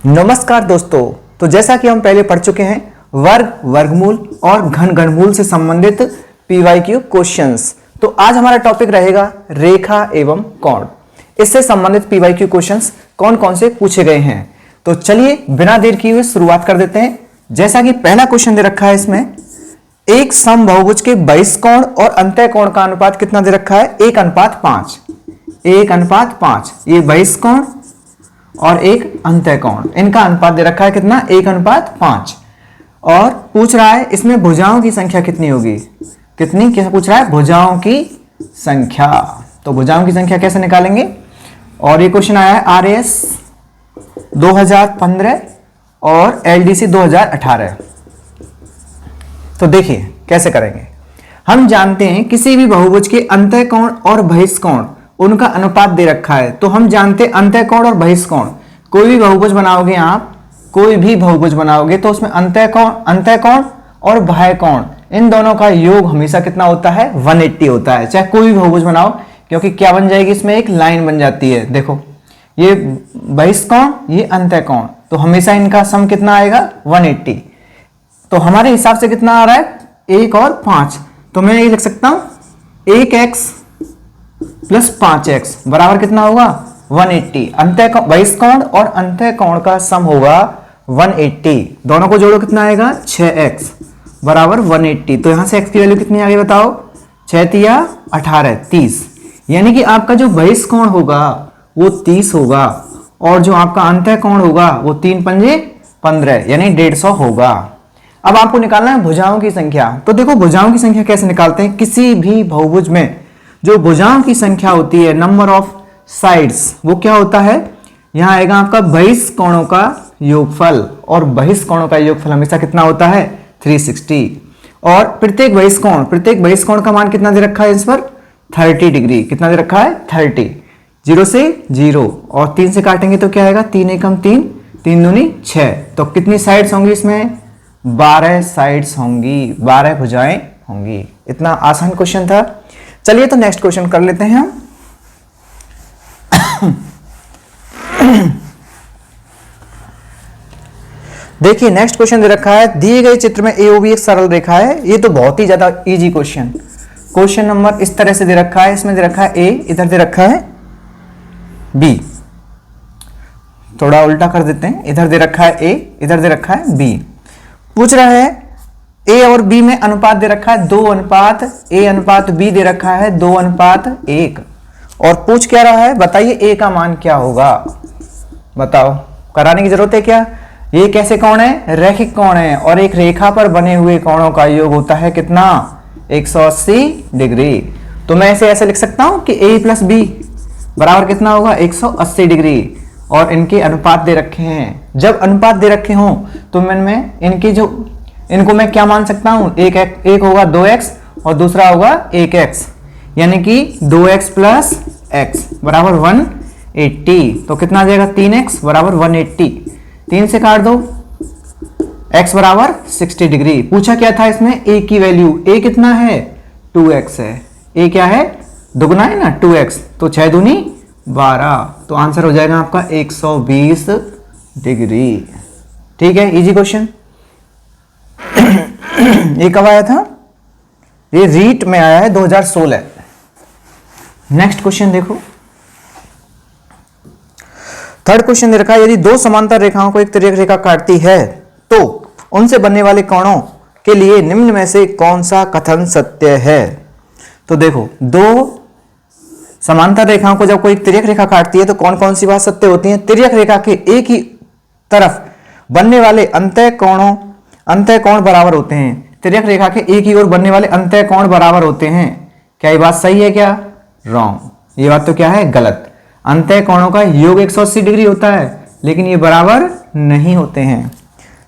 नमस्कार दोस्तों। तो जैसा कि हम पहले पढ़ चुके हैं वर्ग, वर्गमूल और घन, घनमूल से संबंधित पीवाईक्यू क्वेश्चंस। तो आज हमारा टॉपिक रहेगा रेखा एवं कोण। इससे संबंधित पीवाईक्यू क्वेश्चंस कौन कौन से पूछे गए हैं। तो चलिए बिना देर किए हुए शुरुआत कर देते हैं। जैसा कि पहला क्वेश्चन दे रखा है, इसमें एक समबाहुभुज के बहिष्कोण और अंतःकोण का अनुपात कितना दे रखा है? 1:5। 1:5। ये बहिष्कोण और एक अंतःकोण, इनका अनुपात दे रखा है कितना? 1:5। और पूछ रहा है इसमें भुजाओं की संख्या कितनी होगी? कितनी? क्या पूछ रहा है? भुजाओं की संख्या। तो भुजाओं की संख्या कैसे निकालेंगे? और ये क्वेश्चन आया है RAS 2015 और LDC 2018। तो देखिए कैसे करेंगे। हम जानते हैं किसी भी बहुभुज के अंतःकोण और बहिष्कोण, उनका अनुपात दे रखा है। तो हम जानते हैं अंतःकोण और बहिष्कोण, कोई भी बहुभुज बनाओगे आप, कोई भी बहुभुज बनाओगे तो उसमें अंतःकोण और बाह्यकोण, इन दोनों का योग हमेशा कितना होता है? 180 होता है। चाहे कोई भी बहुभुज बनाओ, क्योंकि क्या बन जाएगी इसमें? एक लाइन बन जाती है। देखो ये बहिष्कोण, ये अंतःकोण, तो हमेशा इनका सम कितना आएगा? 180। तो हमारे हिसाब से कितना आ रहा है? 1 और 5। तो मैं ये लिख सकता हूं 1x प्लस 5x बराबर कितना होगा? 180। अंतःकोण, बहिष्कोण और अंतःकोण का सम होगा 180। दोनों को जोड़ो कितना आएगा? 6x बराबर 180। तो यहां से x की वैल्यू कितनी आ गई बताओ? 6 तिया 18, 30। यानी कि आपका जो बहिष्कोण होगा वो 30 होगा और जो आपका अंतःकोण होगा वो 3 पंजे 15, यानी 150 होगा। अब आपको निकालना है भुजाओं की संख्या। तो देखो भुजाओं की संख्या कैसे निकालते हैं। किसी भी बहुभुज में जो भुजाओं की संख्या होती है, नंबर ऑफ साइड्स, वो क्या होता है? यहां आएगा आपका बहिष्कोणों का योगफल, और बहिष्कोणों का योगफल हमेशा कितना होता है? 360। और प्रत्येक बहिष्कोण का मान कितना दे रखा है इस पर? 30 डिग्री। कितना दे रखा है? 30। 0 से 0 और 3 से काटेंगे तो क्या आएगा? 3 एकम 3, 3 दूनी 6। तो कितनी साइड्स होंगी इसमें? 12 साइड्स होंगी, 12 भुजाएं होंगी। इतना आसान क्वेश्चन था। चलिए तो नेक्स्ट क्वेश्चन कर लेते हैं हम। देखिए नेक्स्ट क्वेश्चन दे रखा है, दिए गए चित्र में AOB एक सरल रेखा है। ये तो बहुत ही ज्यादा इजी क्वेश्चन नंबर इस तरह से दे रखा है। इसमें दे रखा है A, इधर दे रखा है B। थोड़ा उल्टा कर देते हैं, इधर दे रखा है A, इधर दे रखा है B। पूछ रहा है A और B में अनुपात दे रखा है 2:A:B दे रखा है 2:1। और पूछ क्या रहा है? बताइए A का मान क्या होगा? बताओ, कराने की जरूरत है क्या? ये कैसे कोण है? रैखिक कोण है, और एक रेखा पर बने हुए कोणों का योग होता है कितना? 180 डिग्री। तो मैं इसे ऐसे लिख सकता हूं कि A प्लस B बराबर कितना होगा? 180 डिग्री। और इनके अनुपात दे रखे हैं। जब अनुपात दे रखे हों तो इनको मैं क्या मान सकता हूं? एक होगा 2x और दूसरा होगा 1x, यानी कि 2x प्लस x बराबर 180। तो कितना आ जाएगा? 3x बराबर 180। 3 से काट दो, x बराबर 60 डिग्री। पूछा क्या था इसमें? a की वैल्यू। a कितना है? 2x है। a क्या है? दुगुना है ना, 2x। तो 6 दूनी 12। तो आंसर हो जाएगा आपका 120 डिग्री। ठीक है, इजी क्वेश्चन। ये कब आया था? ये रीट में आया है 2016। नेक्स्ट क्वेश्चन देखो। थर्ड क्वेश्चन दे रखा है, यदि दो समांतर रेखाओं को एक तिर्यक रेखा काटती है तो उनसे बनने वाले कोणों के लिए निम्न में से कौन सा कथन सत्य है? तो देखो, दो समांतर रेखाओं को जब कोई तिर्यक रेखा काटती है तो कौन कौन सी बात सत्य होती है? तिर्यक रेखा के एक ही तरफ बनने वाले अंतःकोण बराबर होते हैं। तिर्यक रेखा के एक ही ओर बनने वाले अंतःकोण बराबर होते हैं। क्या ये बात सही है? क्या रॉन्ग? ये बात तो क्या है? गलत। अंतःकोणों का योग 180 डिग्री होता है, लेकिन ये बराबर नहीं होते हैं।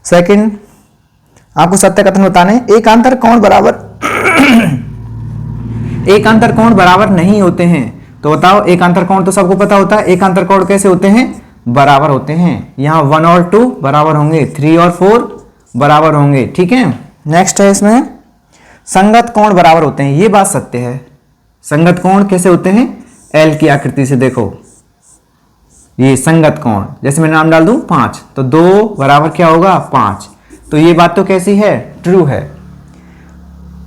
सेकंड, आपको सत्य कथन बताने, एकांतर कोण बराबर नहीं होते हैं। तो बताओ, एकांतर कोण तो सबको पता होता है। एकांतर कोण कैसे होते हैं? बराबर होते हैं। यहां 1 और 2 बराबर होंगे, 3 और 4 बराबर होंगे। ठीक है। नेक्स्ट है इसमें संगत कोण बराबर होते हैं। ये बात सत्य है। संगत कोण कैसे होते हैं? एल की आकृति से देखो, ये संगत कोण, जैसे मैं नाम डाल दूं 5, तो 2 बराबर क्या होगा 5। तो ये बात तो कैसी है, ट्रू है।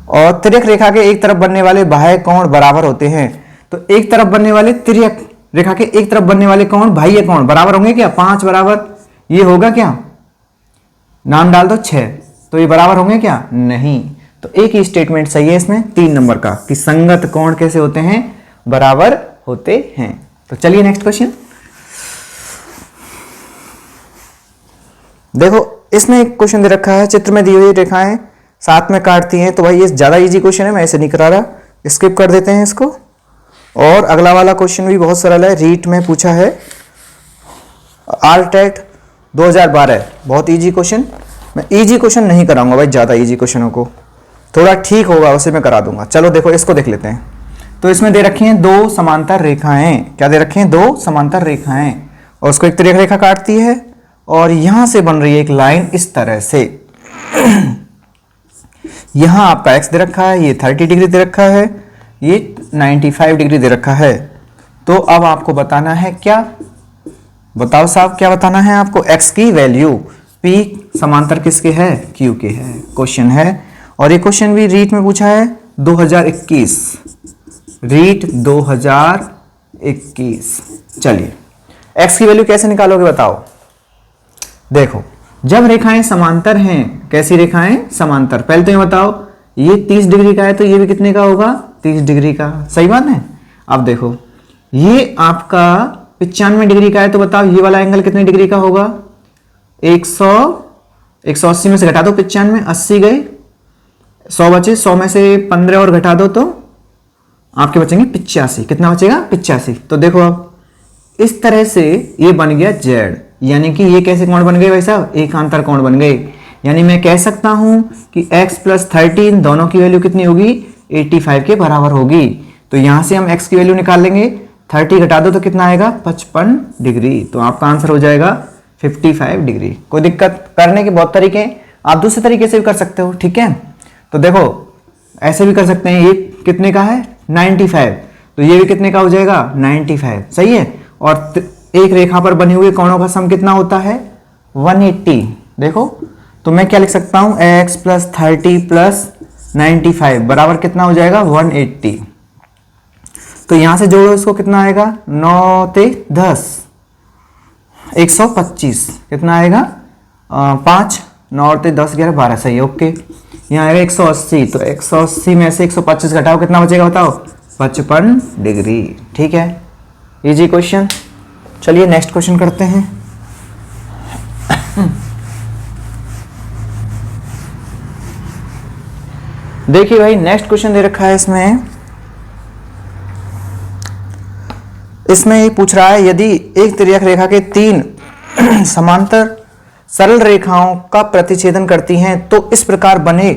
और तिर्यक रेखा के एक तरफ बनने वाले बाह्य कोण बराबर होते हैं। तो एक तरफ बनने वाले तिर्यक रेखा के एक तरफ बनने वाले कोण बाह्य कोण बराबर होंगे क्या, 5 बराबर ये होगा क्या, नाम डाल दो 6, तो ये बराबर होंगे क्या, नहीं। तो एक ही स्टेटमेंट सही है इसमें 3 नंबर का कि संगत कोण कैसे होते हैं, बराबर होते हैं। तो चलिए नेक्स्ट क्वेश्चन देखो। इसमें एक क्वेश्चन दे रखा है, चित्र में दी हुई रेखाएं साथ में काटती हैं। तो भाई ये ज्यादा इजी क्वेश्चन है, मैं इसे नहीं करा रहा, स्किप कर देते हैं इसको। और अगला वाला क्वेश्चन भी बहुत सरल है, रीट में पूछा है, आरटेट 2012, बहुत इजी क्वेश्चन। मैं इजी क्वेश्चन नहीं कराऊंगा भाई, ज्यादा इजी क्वेश्चनों को, थोड़ा ठीक होगा उसे मैं करा दूंगा। चलो देखो इसको देख लेते हैं। तो इसमें दे रखी हैं 2 समांतर रेखाएं, क्या दे रखे हैं, 2 समांतर रेखाएं, और उसको एक तिर्यक रेखा काटती है, और यहां से बन रही है एक लाइन इस तरह से। यहां आपका x दे रखा है, ये 30 डिग्री दे रखा है, ये 95 डिग्री दे रखा है। तो अब आपको बताना है क्या, बताओ साहब क्या बताना है आपको, x की वैल्यू, p समांतर किसके है, q के है, क्वेश्चन है। और ये क्वेश्चन भी रीट में पूछा है 2021, रीट 2021। चलिए x की वैल्यू कैसे निकालोगे बताओ। देखो जब रेखाएं समांतर हैं, कैसी रेखाएं समांतर, पहले तो ये बताओ, ये 30 डिग्री का है तो ये भी कितने का होगा, 30 डिग्री का, सही बात है। अब देखो ये आपका 95 डिग्री का है, तो बताओ ये वाला एंगल कितने डिग्री का होगा, 180 में से घटा दो 95, 80 गए, 100 बचे, 100 में से 15 और घटा दो तो आपके बचेंगे 85, कितना बचेगा 85। तो देखो अब इस तरह से ये बन गया z, यानी कि ये कैसे कोण बन गए भाई साहब, एकांतर कोण बन गए। यानी मैं कह सकता हूं कि x + 30 दोनों की वैल्यू कितनी होगी, 85 के बराबर होगी। तो यहां से हम x की वैल्यू निकाल लेंगे, 30 घटा दो तो कितना आएगा 55 डिग्री। तो आपका आंसर हो जाएगा 55 डिग्री। कोई दिक्कत, करने के बहुत तरीके हैं, आप दूसरे तरीके से भी कर सकते हो, ठीक है। तो देखो ऐसे भी कर सकते हैं, ये कितने का है 95, तो ये भी कितने का हो जाएगा 95, सही है। और एक रेखा पर बने हुए कोणों का सम कितना होता है 180। देखो तो मैं क्या लिख सकता हूं, x + 30 + 95 बराबर कितना हो जाएगा 180। तो यहां से जोड़ो, इसको कितना आएगा 9 ते 10, 125, कितना आएगा 5, 9 ते 10 11 12, सही है, ओके। यहाँ आएगा 180, तो 180 में से 125 घटाओ, कितना बचेगा बताओ 55 डिग्री, ठीक है, इजी क्वेश्चन। चलिए नेक्स्ट क्वेश्चन करते हैं। देखिए भाई नेक्स्ट क्वेश्चन दे रखा है इसमें ये पूछ रहा है, यदि एक तिर्यक रेखा के 3 समांतर सरल रेखाओं का प्रतिच्छेदन करती हैं तो इस प्रकार बने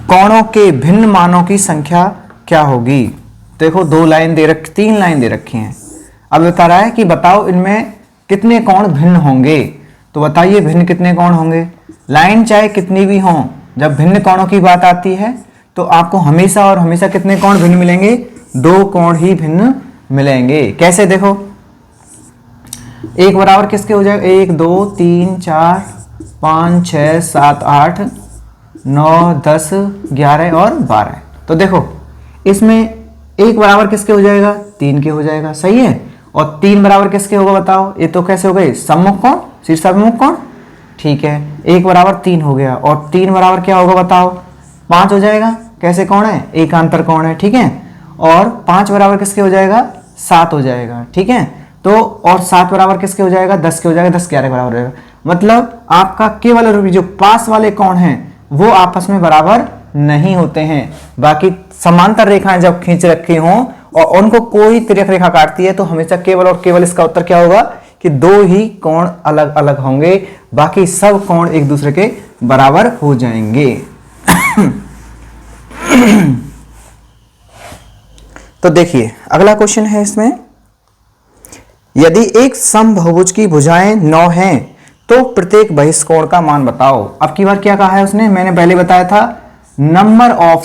कोणों के भिन्न मानों की संख्या क्या होगी। देखो 3 लाइन दे रखी हैं। अब बता रहा है कि बताओ इनमें कितने कोण भिन्न होंगे। तो बताइए भिन्न कितने कोण होंगे। लाइन चाहे कितनी भी हो, जब भिन्न कोणों की बात आती है तो आपको हमेशा और हमेशा कितने कोण भिन्न मिलेंगे, 2 कोण ही भिन्न मिलेंगे। कैसे, देखो एक बराबर किसके हो जाएगा, 1 2 3 4 5 6 7 8 9 10 11 और 12। तो देखो इसमें 1 बराबर किसके हो जाएगा, 3 के हो जाएगा, सही है। और 3 बराबर किसके होगा बताओ, ये तो कैसे हो गए सम्मुख कोण, शीर्षाभिमुख कोण, ठीक है। 1 बराबर 3 हो गया और 3 बराबर क्या होगा बताओ 5 हो जाएगा। कैसे कोण है, एकांतर कोण है, ठीक है। और 5 बराबर किसके हो जाएगा, 7 हो जाएगा, ठीक है। तो और 7 बराबर किसके हो जाएगा, 10 के हो जाएगा, 10 11 बराबर हो जाएगा। मतलब आपका केवल जो पास वाले कोण हैं वो आपस में बराबर नहीं होते हैं। बाकी समांतर रेखाएं जब खींच रखी हों और उनको कोई तिर्यक रेखा काटती है तो हमेशा केवल और केवल इसका उत्तर क्या होगा कि 2 ही कोण अलग अलग होंगे, बाकी सब कोण एक दूसरे के बराबर हो जाएंगे। तो देखिए अगला क्वेश्चन है इसमें, यदि एक समबाहुभुज की भुजाएं 9 हैं तो प्रत्येक बहिष्कोण का मान बताओ। अब की बार क्या कहा है उसने, मैंने पहले बताया था नंबर ऑफ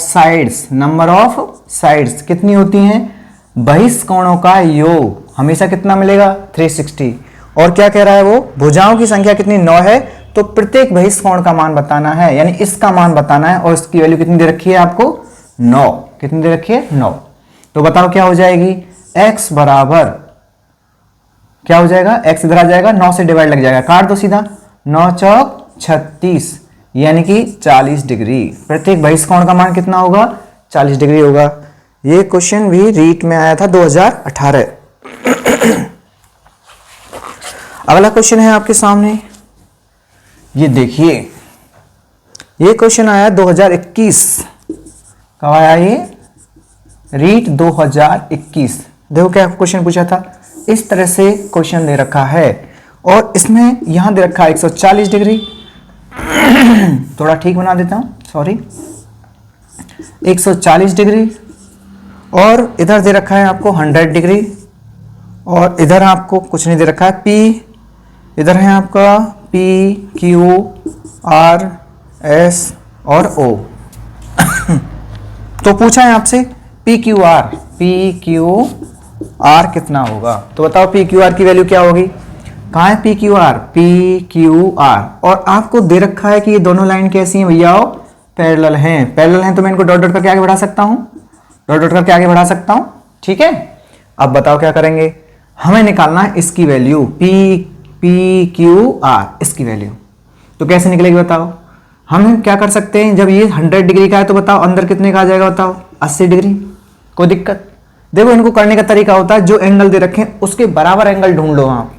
साइड्स कितनी होती हैं, बहिष्कोणों का योग हमेशा कितना मिलेगा 360। और क्या कह रहा है वो, भुजाओं की संख्या कितनी 9 है, तो प्रत्येक बहिष्ठ कोण का मान बताना है, यानी इसका मान बताना है, और इसकी वैल्यू कितनी दे रखी है आपको 9। कितनी दे रखी है 9। तो बताओ क्या हो जाएगी, x बराबर क्या हो जाएगा, x इधर आ जाएगा, 9 से डिवाइड लग जाएगा, काट दो सीधा, 9 चौक 36 यानी कि 40 डिग्री। प्रत्येक बहिष्ठ कोण का मान कितना होगा 40 डिग्री होगा। ये क्वेश्चन भी रीट में आया था 2018। अगला क्वेश्चन है आपके सामने, ये देखिए, ये क्वेश्चन आया 2021। कब आया ये, रीट 2021। देखो क्या क्वेश्चन पूछा था, इस तरह से क्वेश्चन दे रखा है और इसमें यहां दे रखा है 140 डिग्री। थोड़ा ठीक बना देता हूं, सॉरी, 140 डिग्री, और इधर दे रखा है आपको 100 डिग्री, और इधर आपको कुछ नहीं दे रखा है, P इधर है आपका P Q R S और O। तो पूछा है आपसे P Q R कितना होगा, तो बताओ P Q R की वैल्यू क्या होगी। कहाँ है P Q R, और आपको दे रखा है कि ये दोनों लाइन कैसी हैं भैया, पैरेलल हैं। पैरेलल हैं तो मैं इनको डॉट डॉट करके आगे बढ़ा सकता हूँ, डॉट डॉट करके आगे बढ़ा सकता हूँ, ठीक है। अब बताओ क्या करेंगे, हमें निकालना है इसकी वैल्यू P Q R, इसकी वैल्यू। तो कैसे निकलेगी बताओ, हम क्या कर सकते हैं, जब ये 100 डिग्री का है तो बताओ अंदर कितने का आ जाएगा, बताओ 80 डिग्री। कोई दिक्कत, देखो इनको करने का तरीका होता है, जो एंगल दे रखे हैं उसके बराबर एंगल ढूंढ लो आप,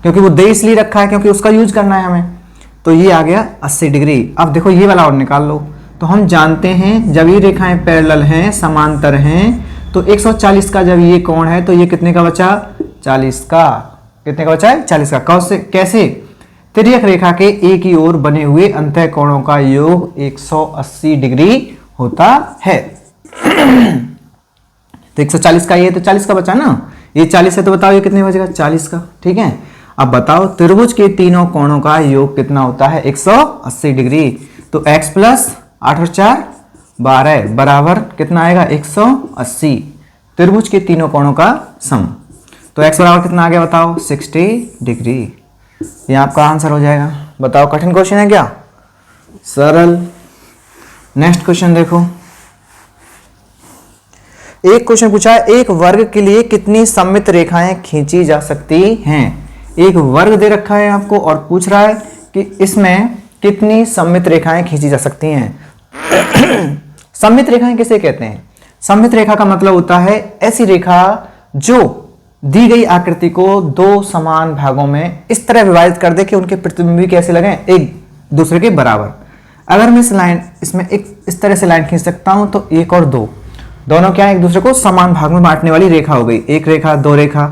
क्योंकि वो दे इसलिए रखा है क्योंकि उसका यूज करना है हमें। तो ये आ गया 80 डिग्री। अब देखो ये वाला और निकाल लो। तो हम जानते हैं जब ये रेखाएं पैरेलल हैं, समांतर हैं, तो 140 का जब ये कोण है तो ये कितने का बचा 40 का। कितने का बचा है 40 का। कैसे, तिर्यक रेखा के एक ही ओर बने हुए अंतः कोणों का योग 180 डिग्री होता है। तो 140 का ये, तो 40 का बचा ना, ये 40 है तो बताओ ये कितने बचेगा 40 का, ठीक है। अब बताओ त्रिभुज के तीनों कोणों का योग कितना होता है 180 डिग्री। तो x प्लस 8 और 4 12 बराबर कितना आएगा 180, त्रिभुज के तीनों कोणों का सम। तो x बराबर कितना आ गया बताओ 60 डिग्री। ये आपका आंसर हो जाएगा। बताओ कठिन क्वेश्चन है क्या, सरल। नेक्स्ट क्वेश्चन देखो, एक क्वेश्चन पूछा है, एक वर्ग के लिए कितनी सममित रेखाएं खींची जा सकती हैं। एक वर्ग दे रखा है आपको और पूछ रहा है कि इसमें कितनी सममित रेखाएं खींची जा सकती हैं। सममित रेखाएं किसे कहते हैं, सममित रेखा का मतलब होता है ऐसी रेखा जो दी गई आकृति को दो समान भागों में इस तरह विभाजित कर दे कि उनके प्रतिबिंब कैसे लगे एक दूसरे के बराबर। अगर मैं इस लाइन इसमें एक इस तरह से लाइन खींच सकता हूं तो एक और दो, दोनों क्या है एक दूसरे को समान भाग में बांटने वाली रेखा हो गई। एक रेखा, दो रेखा,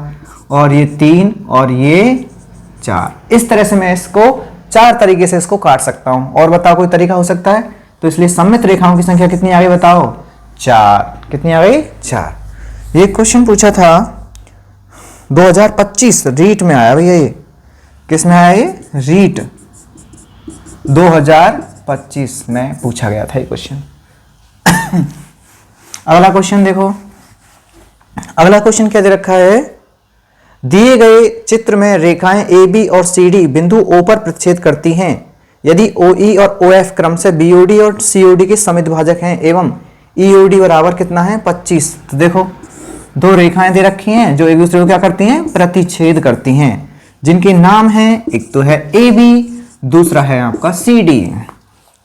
और ये 3 और ये 4। इस तरह से मैं इसको 4 तरीके से इसको काट सकता हूं। और बताओ कोई तरीका हो सकता है, तो इसलिए सममित रेखाओं की संख्या कितनी आ गई बताओ 4। कितनी आ गई 4। ये क्वेश्चन पूछा था 2025 रीट में आया भैया। ये किस में आया, ये रीट 2025 में पूछा गया था ये क्वेश्चन। अगला क्वेश्चन देखो, अगला क्वेश्चन क्या दे रखा है, दिए गए चित्र में रेखाएं AB और CD बिंदु O पर प्रतिच्छेद करती हैं यदि OE और OF क्रम से BOD और COD के समिद्भाजक हैं एवं EOD बराबर कितना है 25। तो देखो दो रेखाएं दे रखी हैं जो एक दूसरे को क्या करती हैं प्रतिच्छेद करती हैं, जिनके नाम हैं एक तो है AB, दूसरा है आपका CD।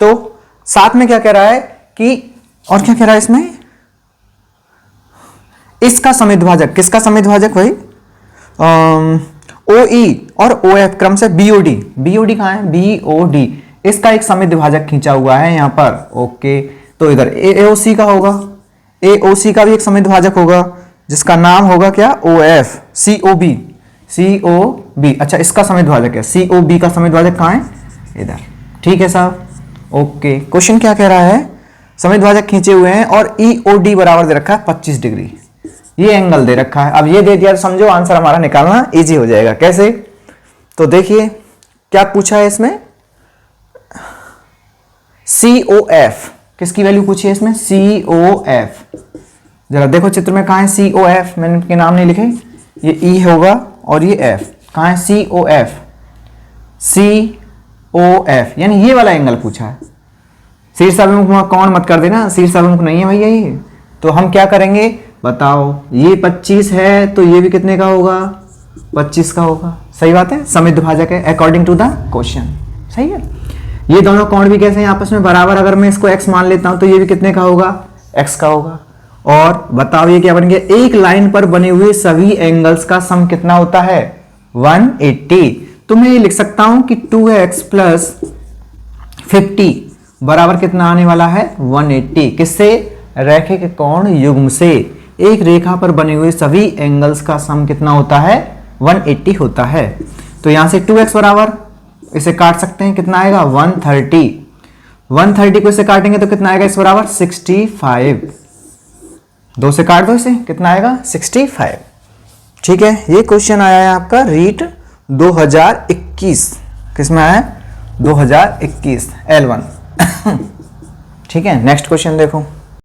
तो साथ में क्या कह रहा है कि, और क्या कह रहा है इसमें, इसका समिद्भाजक, किसका समिद्भाजक भाई OE और OF क्रम से BOD, BOD कहां है BOD, इसका एक समिद्भाजक खींचा हुआ है यहां पर। ओके, तो इधर AOC का होगा, AOC का भी एक समिद्भाजक होगा जिसका नाम होगा क्या OF, COB, COB। अच्छा इसका समिद्भाजक है COB का समिद्भाजक कहां है इधर, ठीक है साहब। ओके, क्वेश्चन क्या कह रहा है, समिद्भाजक खींचे हुए हैं और EOD बराबर दे रखा है 25 डिग्री, ये एंगल दे रखा है। अब ये दे दिया तो समझो आंसर हमारा निकालना इजी हो जाएगा। कैसे, तो देखिए क्या पूछा है इसमें, COF, किसकी वैल्यू पूछी है इसमें COF। जरा देखो चित्र में कहां है COF, मैंने इनके नाम नहीं लिखे, ये ई होगा और ये एफ कहाँ है, सी ओ एफ, सी ओ एफ, यानी ये वाला एंगल पूछा है। शीर्षाभिमुख कौन मत कर देना, शीर्षाभिमुख नहीं है भैया ये। तो हम क्या करेंगे बताओ, ये 25 है तो ये भी कितने का होगा, 25 का होगा। सही बात है, समिद्विभाजक है अकॉर्डिंग टू द क्वेश्चन। सही है। ये दोनों कोण भी कैसे हैं आपस में बराबर, अगर मैं इसको x मान लेता हूं तो ये भी कितने का होगा, x का होगा। और बताओ ये क्या बन गया, एक लाइन पर बने हुए सभी एंगल्स का सम कितना होता है, 180। तो मैं ये लिख सकता हूं कि 2x प्लस 50 बराबर कितना आने वाला है, 180। किससे, रैखिक कोण युग्म से। एक रेखा पर बने हुए सभी एंगल्स का सम कितना होता है, 180 होता है। तो यहां से 2x बराबर, इसे काट सकते हैं, कितना आएगा 130। 130 को इसे काटेंगे तो कितना आएगा, इस बराबर 65। 2 से काट दो इसे, कितना आएगा 65। ठीक है, ये क्वेश्चन आया है आपका रीट 2021, किसमें आया है 2021 L1। ठीक है, नेक्स्ट क्वेश्चन देखो।